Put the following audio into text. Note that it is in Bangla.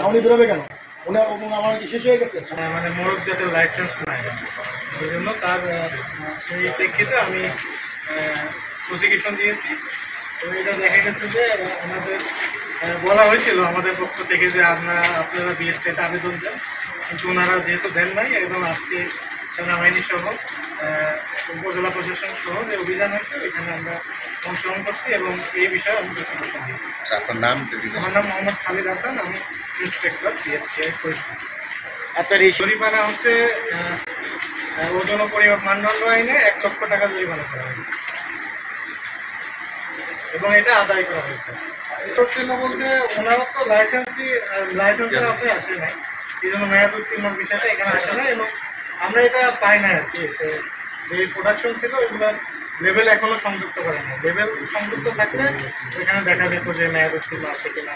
আপনি বেরোবে কেন? আমার কি শেষ হয়ে গেছে? মানে মোড়ক জাতের লাইসেন্স নাই, এই জন্য তার সেই প্রেক্ষিতে আমি প্রসিকিউশন দিয়েছি। তো এটা দেখা গেছে যে আমাদের বলা হয়েছিল আমাদের পক্ষ থেকে যে আপনারা বিএসটিতে আবেদন দেন, কিন্তু ওনারা যেহেতু দেন নাই, এবং আজকে সেনাবাহিনী সহ উপজেলা প্রশাসন সহ যে অভিযান আছে ওইখানে আমরা অংশগ্রহণ করছি এবং এই বিষয়ে আমি প্রসিকিউশন দিয়েছি। আপনার নাম? আমার নাম মোহাম্মদ খালিদ হাসান, আমি ইন্সপেক্টর বিএসটিআই ফরিদপুর। আপনার এই জরিমানা হচ্ছে ওজন ও পরিমাপ মানদণ্ড আইনে 1 লক্ষ টাকা জরিমানা করা হয়েছে এবং এটা আদায় করা হয়েছে। বলতে ওনারা তো লাইসেন্সের আপনি আসে নাই, এই জন্য মেয়াদ উত্তীর্ণ বিষয়টা এখানে আসে না, এবং আমরা এটা পাই না আর কি। যে প্রোডাকশন ছিল ওইগুলোর লেভেল এখনো সংযুক্ত করে না। লেভেল সংযুক্ত থাকলে এখানে দেখা যেত যে মেয়াদ উত্তীর্ণ আছে কিনা।